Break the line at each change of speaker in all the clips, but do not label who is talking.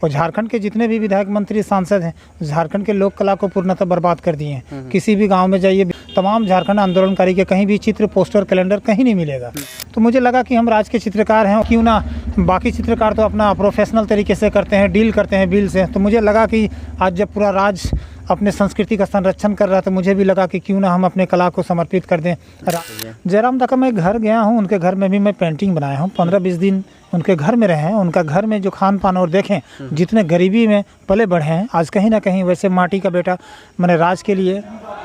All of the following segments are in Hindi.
और झारखंड के जितने भी विधायक मंत्री सांसद हैं, झारखंड के लोक कला को पूर्णतः बर्बाद कर दिए हैं। किसी भी गांव में जाइए, तमाम झारखंड आंदोलनकारी के कहीं भी चित्र, पोस्टर, कैलेंडर कहीं नहीं मिलेगा। तो मुझे लगा कि हम राज्य के चित्रकार हैं, क्यों ना बाकी चित्रकार तो अपना प्रोफेशनल तरीके से करते हैं, डील करते हैं बिल से। तो मुझे लगा कि आज जब पूरा राज्य अपने संस्कृति का संरक्षण कर रहा है, तो मुझे भी लगा कि क्यों ना हम अपने कला को समर्पित कर दें। जयराम दा का मैं घर गया हूँ, उनके घर में भी मैं पेंटिंग बनाया हूँ। 15-20 दिन उनके घर में रहे हैं। उनका घर में जो खान पान और देखें, जितने गरीबी में पले बढ़े हैं, आज कहीं ना कहीं वैसे माटी का बेटा मैंने राज के लिए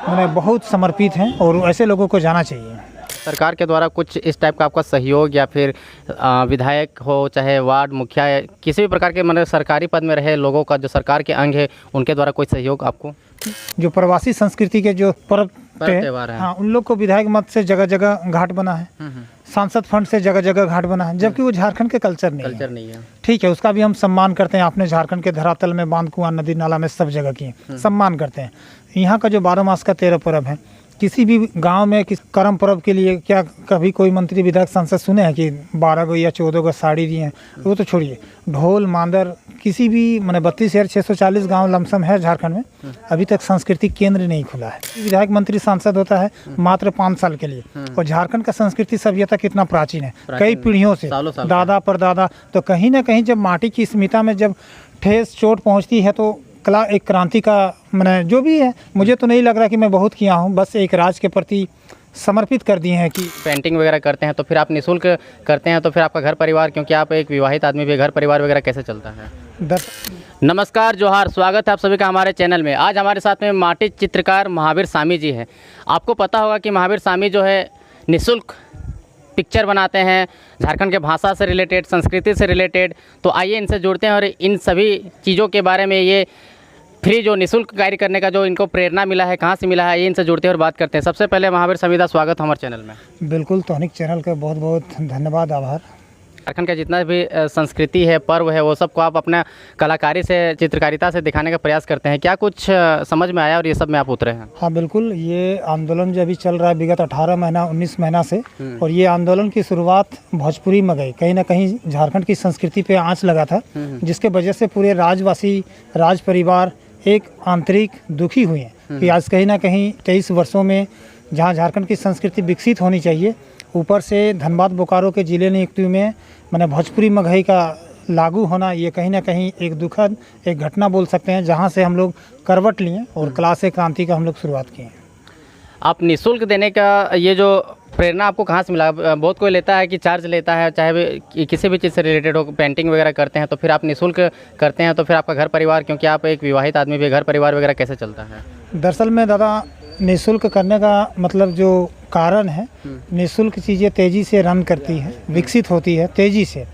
मैंने बहुत समर्पित हैं और ऐसे लोगों को जाना चाहिए।
सरकार के द्वारा कुछ इस टाइप का आपका सहयोग या फिर विधायक हो, चाहे वार्ड मुखिया, किसी भी प्रकार के मतलब सरकारी पद में रहे लोगों का जो सरकार के अंग है, उनके द्वारा कोई सहयोग आपको?
जो प्रवासी संस्कृति के जो पर्व
त्यौहार है,
हाँ, उन लोग को विधायक मत से जगह जगह घाट बना है, सांसद फंड से जगह जगह घाट बना है, जबकि वो झारखंड के कल्चर नहीं है। ठीक है, उसका भी हम सम्मान करते हैं। आपने झारखंड के धरातल में बांध, कुआं, नदी नाला में सब जगह की सम्मान करते हैं। यहाँ का जो 12 मास का 13 पर्व है, किसी भी गांव में किस कर्म पर्व के लिए क्या कभी कोई मंत्री विधायक सांसद सुने हैं कि 12 गो या 14 गो साड़ी दिए हैं? वो तो छोड़िए, ढोल मांदर किसी भी मैंने 32,640 गांव लमसम है झारखंड में, अभी तक सांस्कृतिक केंद्र नहीं खुला है। विधायक मंत्री सांसद होता है मात्र 5 साल के लिए। और झारखंड का संस्कृति सभ्यता कितना प्राचीन है, कई पीढ़ियों से, दादा परदादा। तो कहीं ना कहीं जब माटी की स्मिता में जब ठेस चोट पहुँचती है, तो कला एक क्रांति का मैंने जो भी है, मुझे तो नहीं लग रहा कि मैं बहुत किया हूँ, बस एक राज के प्रति समर्पित कर दिए हैं। कि
पेंटिंग वगैरह करते हैं तो फिर आप निःशुल्क करते हैं, तो फिर आपका घर परिवार, क्योंकि आप एक विवाहित आदमी भी, घर परिवार वगैरह कैसे चलता है? नमस्कार, जोहार, स्वागत है आप सभी का हमारे चैनल में। आज हमारे साथ में माटी चित्रकार महावीर सामी जी हैं। आपको पता होगा कि महावीर सामी जो है निःशुल्क पिक्चर बनाते हैं, झारखंड के भाषा से रिलेटेड, संस्कृति से रिलेटेड। तो आइए इनसे जुड़ते हैं और इन सभी चीज़ों के बारे में, ये फ्री जो निःशुल्क कार्य करने का जो इनको प्रेरणा मिला है, कहाँ से मिला है, ये इनसे जुड़ते हैं और बात करते हैं। सबसे पहले महावीर सामी दा, स्वागत हमारे चैनल में।
बिल्कुल, तोहनिक चैनल का बहुत बहुत धन्यवाद, आभार।
झारखंड का जितना भी संस्कृति है, पर्व है, वो सबको आप अपना कलाकारी से, चित्रकारिता से दिखाने का प्रयास करते हैं। क्या कुछ समझ में आया और ये सब में आप उतरे हैं?
हाँ बिल्कुल, ये आंदोलन जो अभी चल रहा है विगत 18 महीना 19 महीना से, और ये आंदोलन की शुरुआत भोजपुरी में गई। कहीं ना कहीं झारखंड की संस्कृति पे आंच लगा था, जिसके वजह से पूरे राज्यवासी, राज परिवार एक आंतरिक दुखी हुए हैं कि आज कहीं ना कहीं 23 वर्षों में जहाँ झारखंड की संस्कृति विकसित होनी चाहिए, ऊपर से धनबाद बोकारो के जिले नियुक्तियों में मैंने भोजपुरी मगही का लागू होना, ये कहीं ना कहीं एक दुखद एक घटना बोल सकते हैं, जहाँ से हम लोग करवट लिए और कला से क्रांति का हम लोग शुरुआत किए।
आप निःशुल्क देने का ये जो प्रेरणा आपको कहाँ से मिला? बहुत कोई लेता है कि चार्ज लेता है, चाहे किसी भी चीज़ से रिलेटेड हो, पेंटिंग वगैरह करते हैं तो फिर आप निःशुल्क करते हैं, तो फिर आपका घर परिवार, क्योंकि आप एक विवाहित आदमी भी, घर परिवार वगैरह कैसे चलता है?
दरअसल में दादा, निःशुल्क करने का मतलब जो कारण है, निःशुल्क चीज़ें तेज़ी से रन करती है, विकसित होती है तेज़ी से।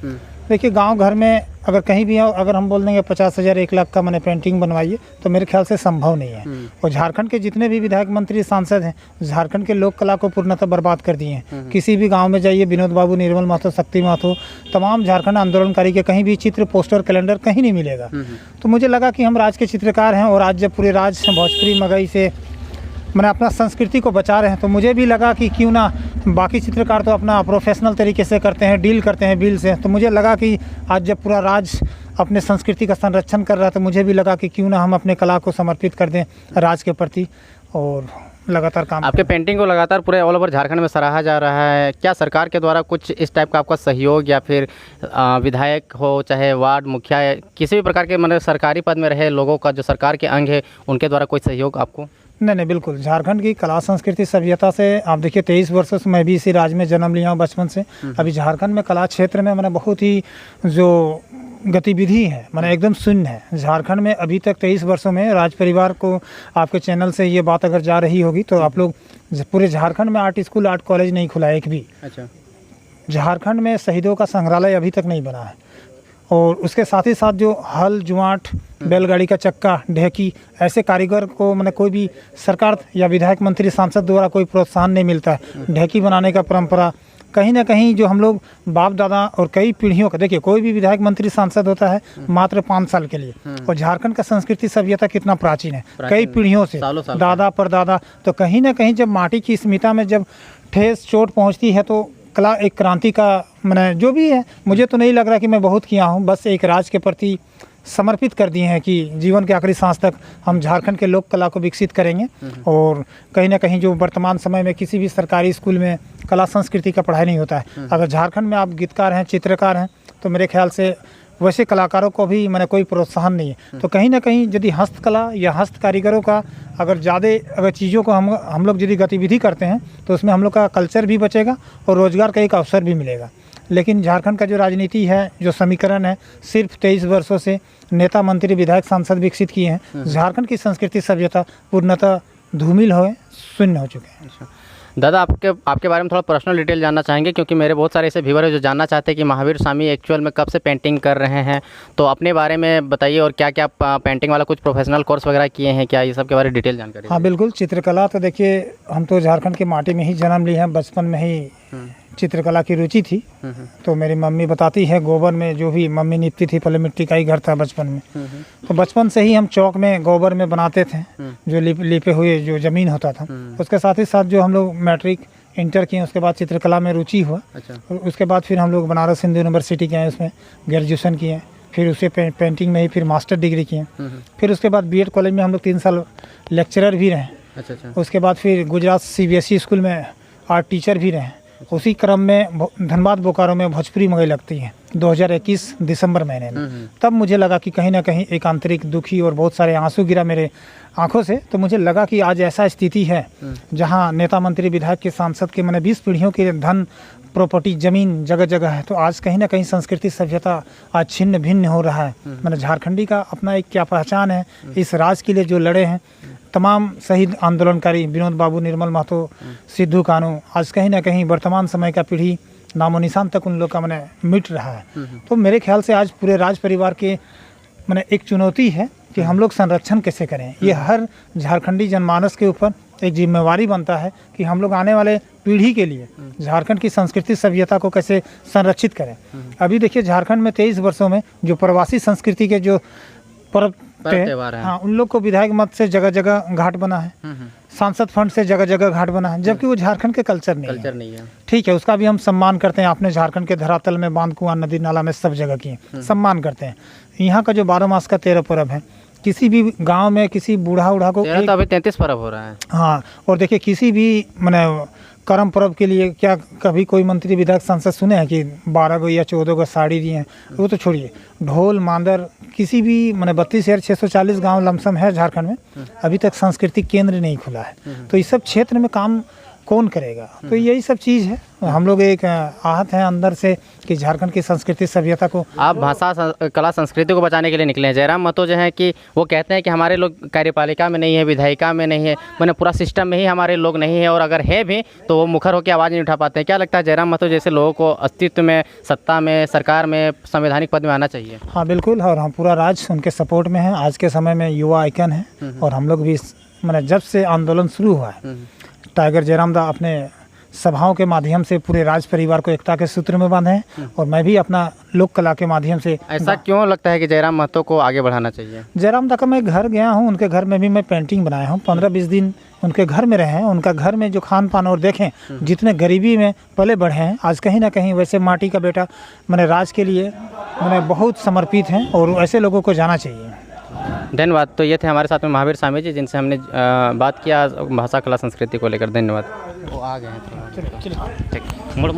देखिए, गांव घर में अगर कहीं भी अगर हम बोल देंगे 50,000 1 लाख का मैंने पेंटिंग बनवाइए, तो मेरे ख्याल से संभव नहीं है। और झारखंड के जितने भी विधायक मंत्री सांसद हैं, झारखंड के लोक कला को पूर्णतः बर्बाद कर दिए हैं। किसी भी गांव में जाइए, विनोद बाबू, निर्मल महतो, शक्ति महतो, तमाम झारखंड आंदोलनकारी के कहीं भी चित्र, पोस्टर, कैलेंडर कहीं नहीं मिलेगा। तो मुझे लगा कि हम राज्य के चित्रकार हैं, और आज जब पूरे राज्य भोजपुरी मगही से मैंने अपना संस्कृति को बचा रहे हैं, तो मुझे भी लगा कि क्यों ना बाकी चित्रकार तो अपना प्रोफेशनल तरीके से करते हैं, डील करते हैं बिल से। तो मुझे लगा कि आज जब पूरा राज्य अपने संस्कृति का संरक्षण कर रहा है, तो मुझे भी लगा कि क्यों ना हम अपने कला को समर्पित कर दें राज्य के प्रति, और लगातार काम।
आपके पेंटिंग को लगातार पूरे ऑल ओवर झारखंड में सराहा जा रहा है। क्या सरकार के द्वारा कुछ इस टाइप का आपका सहयोग या फिर विधायक हो, चाहे वार्ड मुखिया, किसी भी प्रकार के मतलब सरकारी पद में रहे लोगों का जो सरकार के अंग है, उनके द्वारा कोई सहयोग आपको?
नहीं, बिल्कुल। झारखंड की कला संस्कृति सभ्यता से आप देखिए, 23 वर्षों से मैं भी इसी राज्य में जन्म लिया हूँ बचपन से। अभी झारखंड में कला क्षेत्र में मैंने बहुत ही जो गतिविधि है मैंने एकदम शून्य है। झारखंड में अभी तक 23 वर्षों में राज परिवार को, आपके चैनल से ये बात अगर जा रही होगी, तो आप लोग पूरे झारखंड में आर्ट स्कूल, आर्ट कॉलेज नहीं खुला एक भी।
अच्छा।
झारखंड में शहीदों का संग्रहालय अभी तक नहीं बना है। और उसके साथ ही साथ जो हल, जुआंट, बैलगाड़ी का चक्का, ढेकी, ऐसे कारीगर को मैंने कोई भी सरकार या विधायक मंत्री सांसद द्वारा कोई प्रोत्साहन नहीं मिलता है। ढेकी बनाने का परंपरा कहीं ना कहीं जो हम लोग बाप दादा और कई पीढ़ियों का, देखिए कोई भी विधायक मंत्री सांसद होता है मात्र 5 साल के लिए। और झारखंड का संस्कृति सभ्यता कितना प्राचीन है, कई पीढ़ियों से, दादा परदादा। तो कहीं ना कहीं जब माटी की स्मिता में जब ठेस चोट पहुँचती है, तो कला एक क्रांति का मैंने जो भी है, मुझे तो नहीं लग रहा कि मैं बहुत किया हूँ, बस एक राज के प्रति समर्पित कर दिए हैं कि जीवन के आखिरी सांस तक हम झारखंड के लोक कला को विकसित करेंगे। और कहीं ना कहीं जो वर्तमान समय में किसी भी सरकारी स्कूल में कला संस्कृति का पढ़ाई नहीं होता है, अगर झारखंड में आप गीतकार हैं, चित्रकार हैं, तो मेरे ख्याल से वैसे कलाकारों को भी मैंने कोई प्रोत्साहन नहीं है। तो कहीं ना कहीं यदि हस्तकला या हस्त कारीगरों का अगर चीज़ों को हम लोग यदि गतिविधि करते हैं तो उसमें हम लोग का कल्चर भी बचेगा और रोज़गार का एक अवसर भी मिलेगा। लेकिन झारखंड का जो राजनीति है, जो समीकरण है, सिर्फ 23 वर्षों से नेता, मंत्री, विधायक, सांसद विकसित किए हैं। झारखंड की संस्कृति सभ्यता पूर्णतः धूमिल हो, शून्य हो चुके हैं।
दादा, आपके बारे में थोड़ा पर्सनल डिटेल जानना चाहेंगे, क्योंकि मेरे बहुत सारे ऐसे व्यूअर हैं जो जानना चाहते हैं कि महावीर स्वामी एक्चुअल में कब से पेंटिंग कर रहे हैं। तो अपने बारे में बताइए, और क्या क्या पेंटिंग वाला कुछ प्रोफेशनल कोर्स वगैरह किए हैं क्या, ये सब के बारे में डिटेल जानकारी।
हाँ बिल्कुल, चित्रकला तो देखिए हम तो झारखंड की माटी में ही जन्म लिए हैं। बचपन में ही चित्रकला की रुचि थी। तो मेरी मम्मी बताती है, गोबर में जो भी मम्मी निपती थी, पहले मिट्टी का ही घर था बचपन में, तो बचपन से ही हम चौक में गोबर में बनाते थे, जो लिपे हुए जो ज़मीन होता था। उसके साथ ही साथ जो हम लोग मैट्रिक इंटर किए, उसके बाद चित्रकला में रुचि हुआ। और उसके बाद फिर हम लोग बनारस हिंदू यूनिवर्सिटी के हैं, उसमें ग्रेजुएशन किए, फिर उसे पेंटिंग में ही फिर मास्टर डिग्री किए। फिर उसके बाद बीएड कॉलेज में हम लोग 3 साल लेक्चरर भी रहे। उसके बाद फिर गुजरात CBSE स्कूल में आर्ट टीचर भी रहे। उसी क्रम में धनबाद बोकारो में भोजपुरी मगई लगती है 2021 दिसंबर महीने में। तब मुझे लगा कि कहीं ना कहीं एक आंतरिक दुखी और बहुत सारे आंसू गिरा मेरे आंखों से। तो मुझे लगा कि आज ऐसा स्थिति है जहां नेता, मंत्री, विधायक के, सांसद के मैंने 20 पीढ़ियों के धन, प्रॉपर्टी, ज़मीन जगह जगह है। तो आज कहीं ना कहीं संस्कृति सभ्यता आज छिन्न भिन्न हो रहा है। मैंने झारखंडी का अपना एक क्या पहचान है, इस राज के लिए जो लड़े हैं तमाम शहीद आंदोलनकारी, विनोद बाबू, निर्मल महतो, सिद्धू कानू, आज कहीं ना कहीं वर्तमान समय का पीढ़ी नामो निशान तक उन लोग का मैंने मिट रहा है। तो मेरे ख्याल से आज पूरे राज परिवार के मैंने एक चुनौती है कि हम लोग संरक्षण कैसे करें। ये हर झारखंडी जनमानस के ऊपर एक जिम्मेवारी बनता है कि हम लोग आने वाले पीढ़ी के लिए झारखंड की संस्कृति सभ्यता को कैसे संरक्षित करें। अभी देखिए झारखंड में 23 वर्षों में जो प्रवासी संस्कृति के जो पर्व त्योहार है, हाँ, उन लोग को विधायक मत से जगह जगह घाट बना है, सांसद फंड से जगह जगह घाट बना है, जबकि वो झारखंड के कल्चर नहीं है। ठीक है, उसका भी हम सम्मान करते हैं। आपने झारखंड के धरातल में बांध, कुआं, नदी नाला में सब जगह किए, सम्मान करते हैं। यहाँ का जो 12 मास का 13 पर्व है, किसी भी गांव में किसी बूढ़ा को
तो अभी 33 पर्व हो रहा है।
हाँ, और देखिए किसी भी मैंने कर्म पर्व के लिए क्या कभी कोई मंत्री, विधायक, सांसद सुने हैं कि 12 गो या 14 गो साड़ी दिए हैं? वो तो छोड़िए, ढोल मांदर किसी भी मैंने 32,640 गांव लमसम है झारखंड में, अभी तक सांस्कृतिक केंद्र नहीं खुला है। तो इस सब क्षेत्र में काम कौन करेगा? तो यही सब चीज़ है। हम लोग एक आहत हैं अंदर से कि झारखंड की संस्कृति सभ्यता को,
आप भाषा, कला, संस्कृति को बचाने के लिए निकले हैं। जयराम महतो जो है कि वो कहते हैं कि हमारे लोग कार्यपालिका में नहीं है, विधायिका में नहीं है, मैंने पूरा सिस्टम में ही हमारे लोग नहीं है, और अगर है भी तो वो मुखर होकर आवाज़ नहीं उठा पाते हैं। क्या लगता है जयराम महतो जैसे लोगों को अस्तित्व में, सत्ता में, सरकार में, संवैधानिक पद में आना चाहिए?
हाँ बिल्कुल, और हम पूरा राज्य उनके सपोर्ट में हैं। आज के समय में युवा आइकन है, और हम लोग भी मैंने जब से आंदोलन शुरू हुआ है, टाइगर जयराम दा अपने सभाओं के माध्यम से पूरे राज परिवार को एकता के सूत्र में बांधे हैं, और मैं भी अपना लोक कला के माध्यम से।
ऐसा क्यों लगता है कि जयराम महतो को आगे बढ़ाना चाहिए?
जयराम दा का मैं घर गया हूं, उनके घर में भी मैं पेंटिंग बनाया हूं, 15-20 दिन उनके घर में रहे हैं। उनका घर में जो खान पान, और देखें जितने गरीबी में पले बढ़े हैं, आज कहीं ना कहीं वैसे माटी का बेटा मैंने राज के लिए मैंने बहुत समर्पित हैं, और ऐसे लोगों को जाना चाहिए।
धन्यवाद। तो ये थे हमारे साथ में महावीर स्वामी जी, जिनसे हमने बात किया भाषा, कला, संस्कृति को लेकर। धन्यवाद। वो आ गए हैं, मुड़